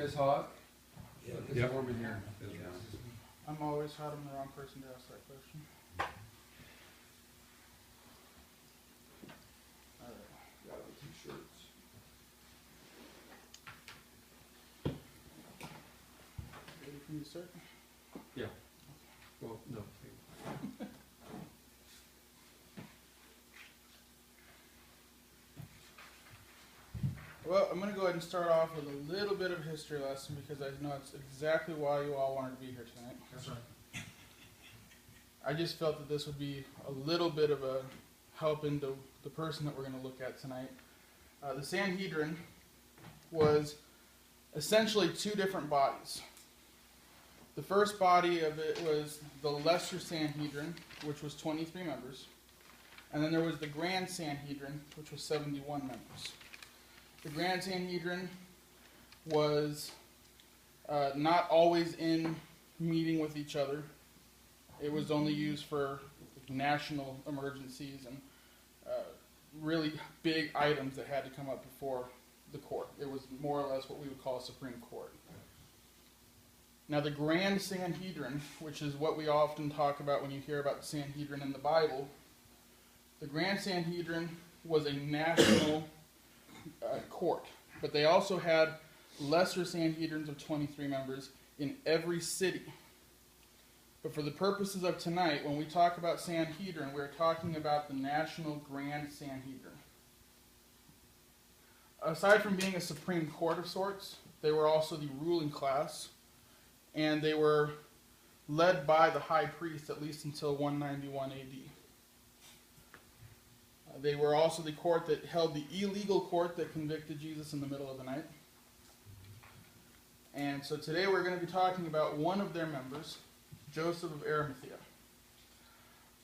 guys hot? Yeah. It's warm in here. I'm always hot. I'm the wrong person to ask that question. Got the t-shirts. Ready for me to start? Yeah. Well, no. Well, I'm going to go ahead and start off with a little bit of a history lesson because I know it's exactly why you all wanted to be here tonight. That's right. I just felt that this would be a little bit of a help into the person that we're going to look at tonight. The Sanhedrin was essentially two different bodies. The first body of it was the Lesser Sanhedrin, which was 23 members. And then there was the Grand Sanhedrin, which was 71 members. The Grand Sanhedrin was not always in meeting with each other. It was only used for national emergencies and really big items that had to come up before the court. It was more or less what we would call a Supreme Court. Now the Grand Sanhedrin, which is what we often talk about when you hear about the Sanhedrin in the Bible, the Grand Sanhedrin was a national court, but they also had lesser Sanhedrins of 23 members in every city. But for the purposes of tonight, when we talk about Sanhedrin, we're talking about the National Grand Sanhedrin. Aside from being a Supreme Court of sorts, they were also the ruling class, and they were led by the high priest at least until 191 AD. They were also the court that held the illegal court that convicted Jesus in the middle of the night. And so today we're going to be talking about one of their members, Joseph of Arimathea.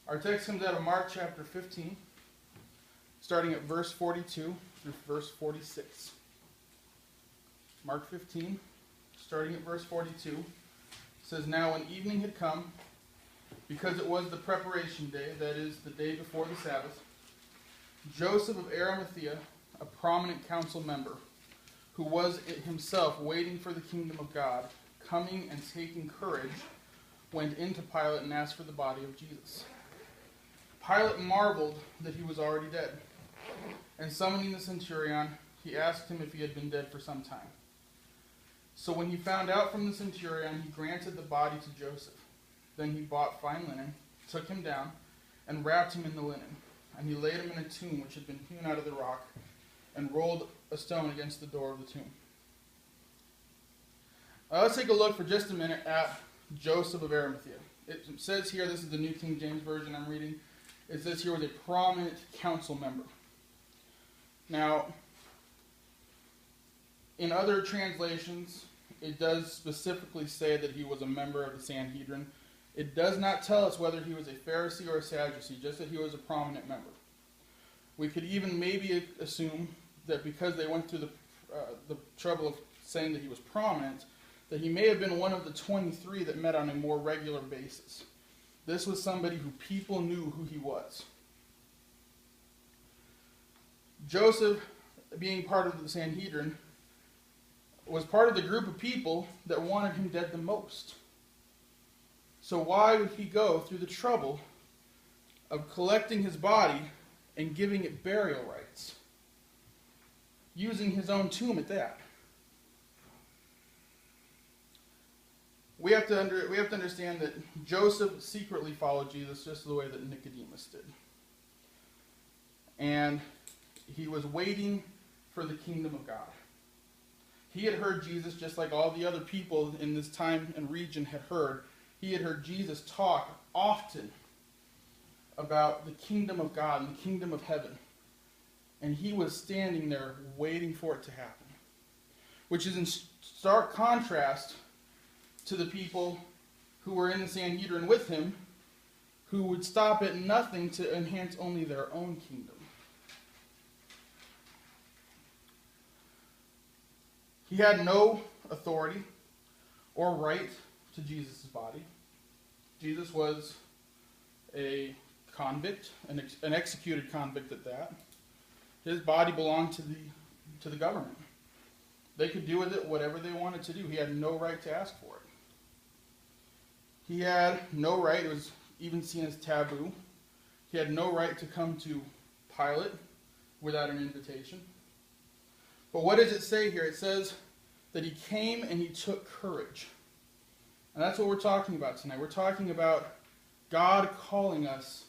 Our text comes out of Mark chapter 15, starting at verse 42 through verse 46. Mark 15, starting at verse 42, says, "Now when evening had come, because it was the preparation day, that is, the day before the Sabbath, Joseph of Arimathea, a prominent council member, who was himself waiting for the kingdom of God, coming and taking courage, went into Pilate and asked for the body of Jesus. Pilate marveled that he was already dead, and summoning the centurion, he asked him if he had been dead for some time. So when he found out from the centurion, he granted the body to Joseph. Then he bought fine linen, took him down, and wrapped him in the linen. And he laid him in a tomb which had been hewn out of the rock, and rolled a stone against the door of the tomb." Let's take a look for just a minute at Joseph of Arimathea. It says here, this is the New King James Version I'm reading, it says here was a prominent council member. Now, in other translations, it does specifically say that he was a member of the Sanhedrin. It does not tell us whether he was a Pharisee or a Sadducee, just that he was a prominent member. We could even maybe assume that because they went through the trouble of saying that he was prominent, that he may have been one of the 23 that met on a more regular basis. This was somebody who people knew who he was. Joseph, being part of the Sanhedrin, was part of the group of people that wanted him dead the most. So why would he go through the trouble of collecting his body and giving it burial rites? Using his own tomb at that. We have to understand that Joseph secretly followed Jesus just the way that Nicodemus did. And he was waiting for the kingdom of God. He had heard Jesus just like all the other people in this time and region had heard. He had heard Jesus talk often about the kingdom of God and the kingdom of heaven. And he was standing there waiting for it to happen. Which is in stark contrast to the people who were in the Sanhedrin with him, who would stop at nothing to enhance only their own kingdom. He had no authority or right to Jesus' body. Jesus was a convict, an executed convict at that. His body belonged to the government. They could do with it whatever they wanted to do. He had no right to ask for it. He had no right, it was even seen as taboo. He had no right to come to Pilate without an invitation. But what does it say here? It says that he came and he took courage. And that's what we're talking about tonight. We're talking about God calling us